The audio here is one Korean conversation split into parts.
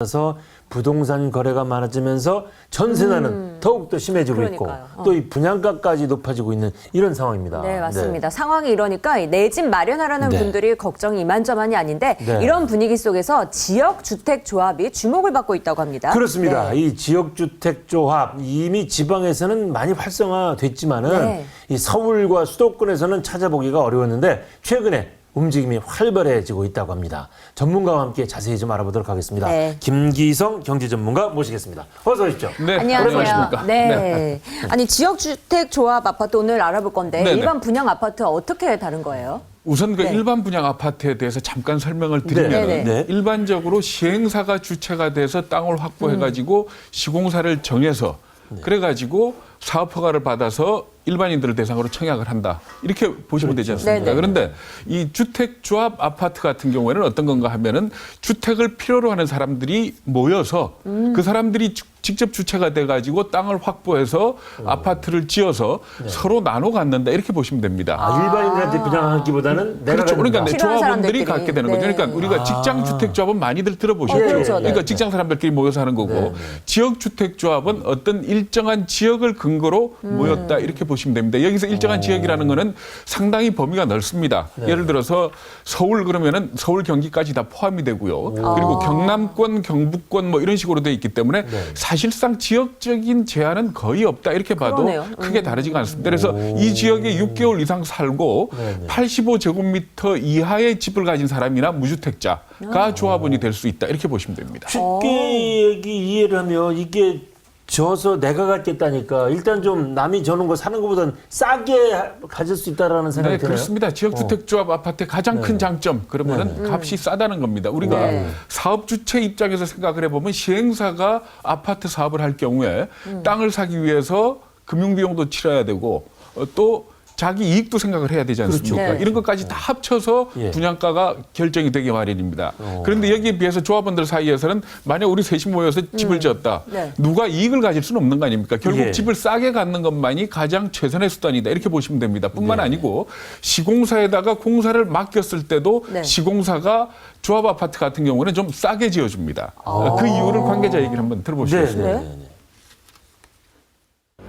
그래서 부동산 거래가 많아지면서 전세난은 더욱더 심해지고 그러니까요. 있고 또 이 분양가까지 높아지고 있는 이런 상황입니다. 네, 맞습니다. 상황이 이러니까 내 집 마련하려는 네. 분들이 걱정이 이만저만이 아닌데 네. 이런 분위기 속에서 지역주택조합이 주목을 받고 있다고 합니다. 그렇습니다. 네. 이 지역주택조합 이미 지방에서는 많이 활성화됐지만은 네. 이 서울과 수도권에서는 찾아보기가 어려웠는데 최근에 움직임이 활발해지고 있다고 합니다. 전문가와 함께 자세히 좀 알아보도록 하겠습니다. 네. 김기성 경제 전문가 모시겠습니다. 어서 오십시오. 네, 안녕하세요. 안녕하십니까. 네. 아니 지역주택조합 아파트 오늘 알아볼 건데 네네. 일반 분양 아파트 어떻게 다른 거예요? 우선 그 네. 일반 분양 아파트에 대해서 잠깐 설명을 드리면 네네. 네. 일반적으로 시행사가 주체가 돼서 땅을 확보해가지고 시공사를 정해서 그래가지고 사업 허가를 받아서 일반인들을 대상으로 청약을 한다. 이렇게 보시면 되지 않습니까? 네네. 그런데 이 주택조합 아파트 같은 경우에는 어떤 건가 하면은 주택을 필요로 하는 사람들이 모여서 그 사람들이 직접 주체가 돼가지고 땅을 확보해서 아파트를 지어서 서로 나눠 갖는다. 이렇게 보시면 됩니다. 일반인들한테 분양하기보다는 내가 그렇죠. 그러니까 갖는다. 필요한 조합원들이 사람들끼리. 갖게 되는 거죠. 네. 그러니까 우리가 직장 주택조합은 많이들 들어보셨죠. 그렇죠. 네. 그러니까 직장 사람들끼리 모여서 하는 거고 지역 주택조합은 어떤 일정한 지역을 근거로 모였다 이렇게 보시면 됩니다. 여기서 일정한 지역이라는 거는 상당히 범위가 넓습니다. 예를 들어서 서울 그러면은 서울 경기까지 다 포함이 되고요. 그리고 경남권, 경북권 뭐 이런 식으로 돼 있기 때문에 사실상 지역적인 제한은 거의 없다 이렇게 봐도 그러네요. 크게 다르지가 않습니다. 그래서 이 지역에 6개월 이상 살고 85제곱미터 이하의 집을 가진 사람이나 무주택자가 조합원이 될 수 있다 이렇게 보시면 됩니다. 쉽게 이해를 하면 이게 져서 내가 갖겠다니까 일단 좀 남이 저는 거 사는 것보다는 싸게 가질 수 있다라는 생각이 네, 드네요. 그렇습니다. 지역주택조합 아파트의 가장 큰 장점 그러면은 값이 싸다는 겁니다. 우리가 네. 사업 주체 입장에서 생각을 해보면 시행사가 아파트 사업을 할 경우에 땅을 사기 위해서 금융비용도 치러야 되고 또 자기 이익도 생각을 해야 되지 않습니까? 그렇죠. 네. 이런 것까지 다 합쳐서 예. 분양가가 결정이 되기 마련입니다. 그런데 여기에 비해서 조합원들 사이에서는 만약 우리 셋이 모여서 집을 지었다. 네. 누가 이익을 가질 수는 없는 거 아닙니까? 결국 예. 집을 싸게 갖는 것만이 가장 최선의 수단이다. 이렇게 보시면 됩니다. 뿐만 아니고 시공사에다가 공사를 맡겼을 때도 네. 시공사가 조합 아파트 같은 경우는 좀 싸게 지어줍니다. 그 이유를 관계자 얘기를 한번 들어보시겠습니다.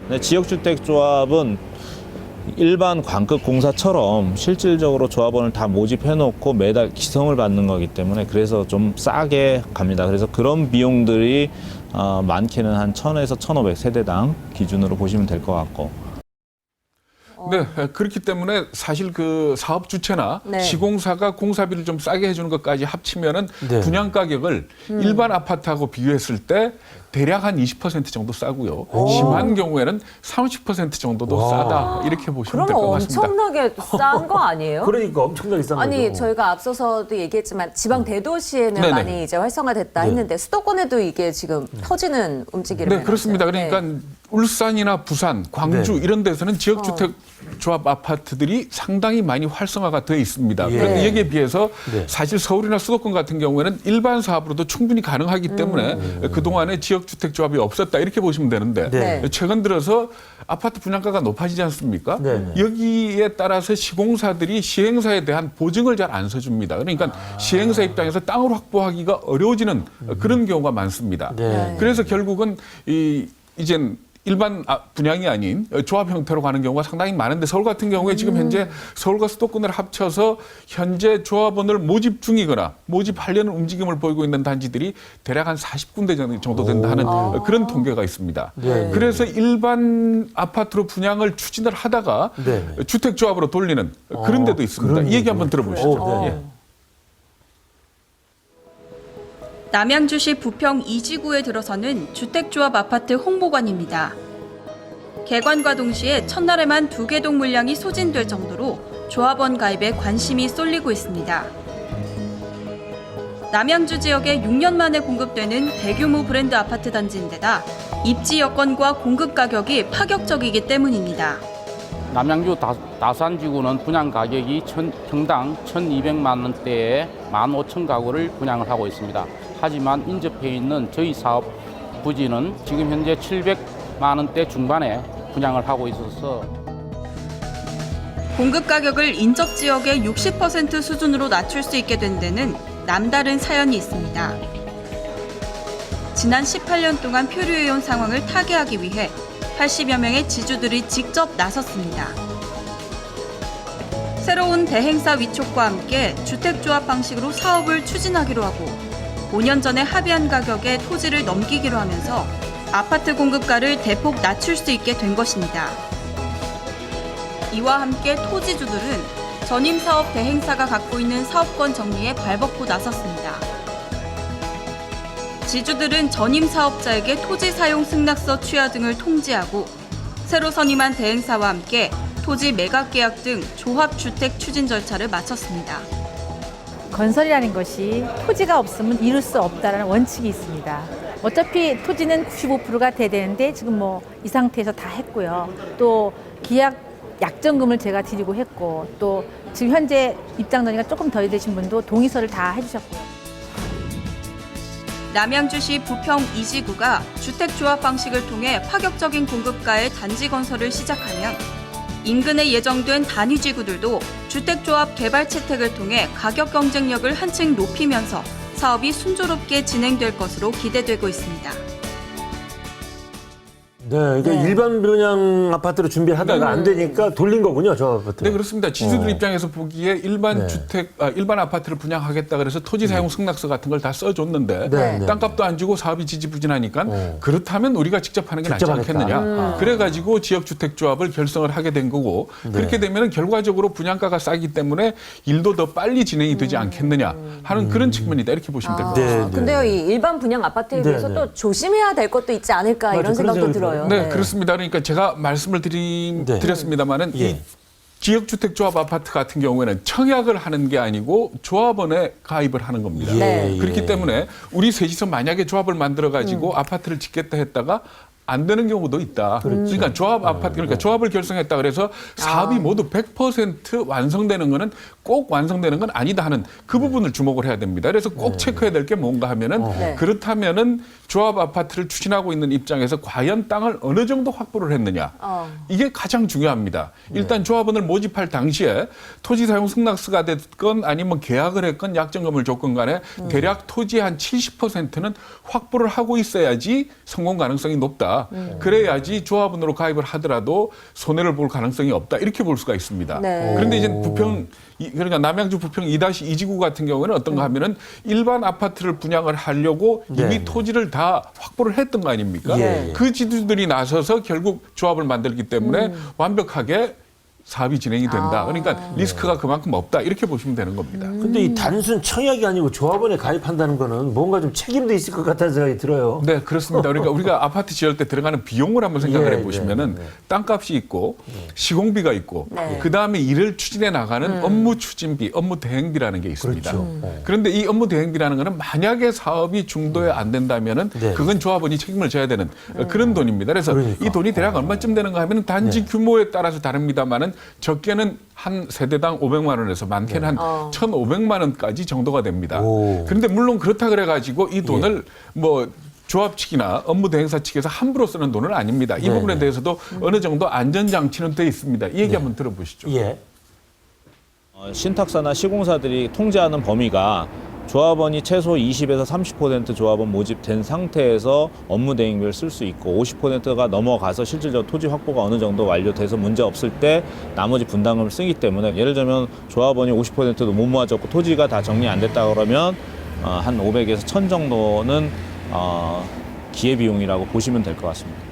네, 지역주택조합은 일반 광급 공사처럼 실질적으로 조합원을 다 모집해놓고 매달 기성을 받는 거기 때문에 그래서 좀 싸게 갑니다. 그래서 그런 비용들이 많게는 한 1,000에서 1,500 세대당 기준으로 보시면 될 것 같고. 네, 그렇기 때문에 사실 그 사업 주체나 네. 시공사가 공사비를 좀 싸게 해주는 것까지 합치면은 네. 분양 가격을 일반 아파트하고 비교했을 때 대략 한 20% 정도 싸고요. 심한 경우에는 30% 정도도 싸다 이렇게 보시면 될 것 그러면 같습니다. 엄청나게 싼 거 아니에요? 그러니까 엄청나게 싼 아니 거죠. 저희가 앞서서도 얘기했지만 지방 대도시에는 네네. 많이 이제 활성화됐다 했는데 수도권에도 이게 지금 터지는 움직임을 네, 그렇습니다. 해놨어요. 그러니까 네. 울산이나 부산, 광주 네. 이런 데서는 지역주택조합 아파트들이 상당히 많이 활성화가 되어 있습니다. 예. 그런데 여기에 비해서 네. 사실 서울이나 수도권 같은 경우에는 일반 사업으로도 충분히 가능하기 때문에 그동안에 지역주택조합이 없었다 이렇게 보시면 되는데 네. 최근 들어서 아파트 분양가가 높아지지 않습니까? 네. 여기에 따라서 시공사들이 시행사에 대한 보증을 잘 안 서줍니다. 그러니까 시행사 입장에서 땅을 확보하기가 어려워지는 그런 경우가 많습니다. 네. 그래서 결국은 이젠 일반 분양이 아닌 조합 형태로 가는 경우가 상당히 많은데 서울 같은 경우에 지금 현재 서울과 수도권을 합쳐서 현재 조합원을 모집 중이거나 모집하려는 움직임을 보이고 있는 단지들이 대략 한 40군데 정도 된다 하는 그런 통계가 있습니다. 네. 그래서 일반 아파트로 분양을 추진을 하다가 네. 주택조합으로 돌리는 그런 데도 있습니다. 그런 이 얘기 한번 얘기군요. 들어보시죠. 네. 예. 남양주시 부평 2지구에 들어서는 주택조합 아파트 홍보관입니다. 개관과 동시에 첫날에만 2개 동 물량이 소진될 정도로 조합원 가입에 관심이 쏠리고 있습니다. 남양주 지역에 6년 만에 공급되는 대규모 브랜드 아파트 단지인데다 입지 여건과 공급 가격이 파격적이기 때문입니다. 남양주 다산지구는 분양 가격이 평당 1,200만 원대에 15,000가구를 분양을 하고 있습니다. 하지만 인접해 있는 저희 사업 부지는 지금 현재 700만 원대 중반에 분양을 하고 있어서 공급 가격을 인접 지역의 60% 수준으로 낮출 수 있게 된 데는 남다른 사연이 있습니다. 지난 18년 동안 표류해온 상황을 타개하기 위해 80여 명의 지주들이 직접 나섰습니다. 새로운 대행사 위촉과 함께 주택조합 방식으로 사업을 추진하기로 하고 5년 전에 합의한 가격에 토지를 넘기기로 하면서 아파트 공급가를 대폭 낮출 수 있게 된 것입니다. 이와 함께 토지주들은 전임사업 대행사가 갖고 있는 사업권 정리에 발벗고 나섰습니다. 지주들은 전임사업자에게 토지 사용 승낙서 취하 등을 통지하고 새로 선임한 대행사와 함께 토지 매각 계약 등 조합주택 추진 절차를 마쳤습니다. 건설이라는 것이 토지가 없으면 이룰 수 없다는 원칙이 있습니다. 어차피 토지는 95%가 돼야 되는데 지금 뭐 이 상태에서 다 했고요. 또 계약 약정금을 제가 드리고 했고 또 지금 현재 입장 전이가 조금 더 되신 분도 동의서를 다 해주셨고요. 남양주시 부평 2지구가 주택조합 방식을 통해 파격적인 공급가의 단지 건설을 시작하면 인근에 예정된 단위지구들도 주택조합 개발 채택을 통해 가격 경쟁력을 한층 높이면서 사업이 순조롭게 진행될 것으로 기대되고 있습니다. 네, 그러니까 일반 분양 아파트로 준비하다가 안 되니까 돌린 거군요, 저 아파트. 네, 그렇습니다. 지주들 입장에서 보기에 일반 일반 아파트를 분양하겠다 그래서 토지 사용 승낙서 같은 걸 다 써줬는데 네. 땅값도 안 주고 사업이 지지부진하니까 그렇다면 우리가 직접 하는 게 낫지 직접 하겠다. 않겠느냐. 그래가지고 지역주택조합을 결성을 하게 된 거고 그렇게 되면 결과적으로 분양가가 싸기 때문에 일도 더 빨리 진행이 되지 않겠느냐 하는 그런 측면이다 이렇게 보시면 될 것 같습니다. 네. 근데요, 이 일반 분양 아파트에 비해서 네. 또 조심해야 될 것도 있지 않을까 맞아, 이런 그런 생각도 생각이 들어요. 네, 그렇습니다. 그러니까 제가 말씀을 드렸습니다마는 이 지역주택조합 아파트 같은 경우에는 청약을 하는 게 아니고 조합원에 가입을 하는 겁니다. 네. 그렇기 때문에 우리 셋이서 만약에 조합을 만들어 가지고 아파트를 짓겠다 했다가 안 되는 경우도 있다. 그러니까 조합 아파트, 그러니까 조합을 결성했다 그래서 사업이 모두 100% 완성되는 거는 꼭 완성되는 건 아니다 하는 그 부분을 주목을 해야 됩니다. 그래서 꼭 체크해야 될 게 뭔가 하면은 그렇다면은 조합 아파트를 추진하고 있는 입장에서 과연 땅을 어느 정도 확보를 했느냐. 이게 가장 중요합니다. 일단 조합원을 모집할 당시에 토지 사용 승낙서가 됐건 아니면 계약을 했건 약정금을 줬건 간에 대략 토지의 한 70%는 확보를 하고 있어야지 성공 가능성이 높다. 그래야지 조합원으로 가입을 하더라도 손해를 볼 가능성이 없다. 이렇게 볼 수가 있습니다. 네. 그런데 이제 그러니까 남양주 부평 2-2지구 같은 경우에는 어떤가 하면은 일반 아파트를 분양을 하려고 이미 토지를 다 확보를 했던 거 아닙니까? 그 지주들이 나서서 결국 조합을 만들기 때문에 완벽하게 사업이 진행이 된다. 그러니까 리스크가 그만큼 없다. 이렇게 보시면 되는 겁니다. 근데 이 단순 청약이 아니고 조합원에 가입한다는 거는 뭔가 좀 책임도 있을 것 같다는 생각이 들어요. 네, 그렇습니다. 그러니까 우리가 아파트 지을 때 들어가는 비용을 한번 생각을 해보시면은 네. 땅값이 있고 시공비가 있고 그 다음에 일을 추진해 나가는 업무 추진비, 업무 대행비라는 게 있습니다. 그런데 이 업무 대행비라는 거는 만약에 사업이 중도에 안 된다면은 그건 조합원이 책임을 져야 되는 그런 돈입니다. 그래서 이 돈이 대략 얼마쯤 되는가 하면은 단지 규모에 따라서 다릅니다만은 적게는 한 세대당 500만 원에서 많게는 한 1,500만 원까지 정도가 됩니다. 그런데 물론 그렇다 그래가지고 이 돈을 뭐 조합 측이나 업무 대행사 측에서 함부로 쓰는 돈은 아닙니다. 이 부분에 대해서도 어느 정도 안전장치는 돼 있습니다. 이 얘기 한번 들어보시죠. 신탁사나 시공사들이 통제하는 범위가 조합원이 최소 20에서 30% 조합원 모집된 상태에서 업무 대행비를 쓸 수 있고 50%가 넘어가서 실질적으로 토지 확보가 어느 정도 완료돼서 문제 없을 때 나머지 분담금을 쓰기 때문에 예를 들면 조합원이 50%도 못 모아졌고 토지가 다 정리 안 됐다 그러면 한 500에서 1000 정도는 기회비용이라고 보시면 될 것 같습니다.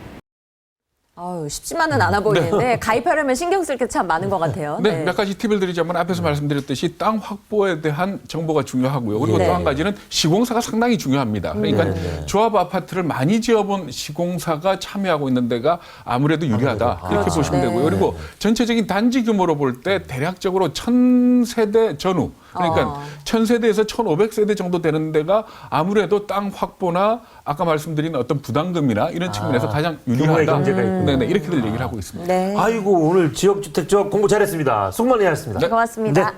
아유, 쉽지만은 않아 보이는데 가입하려면 신경 쓸 게 참 많은 것 같아요. 네, 몇 가지 팁을 드리자면 앞에서 말씀드렸듯이 땅 확보에 대한 정보가 중요하고요. 그리고 또 한 가지는 시공사가 상당히 중요합니다. 그러니까 조합 아파트를 많이 지어본 시공사가 참여하고 있는 데가 아무래도 유리하다. 이렇게 보시면 되고요. 그리고 전체적인 단지 규모로 볼 때 대략적으로 1000세대 전후 그러니까 1000세대에서 1500세대 정도 되는 데가 아무래도 땅 확보나 아까 말씀드린 어떤 부담금이나 이런 측면에서 가장 유리하다. 경제가 있고. 네, 이렇게들 얘기를 하고 있습니다. 네. 아이고 오늘 지역주택조합 공부 잘했습니다. 수고 많이 하셨습니다. 고맙습니다. 네.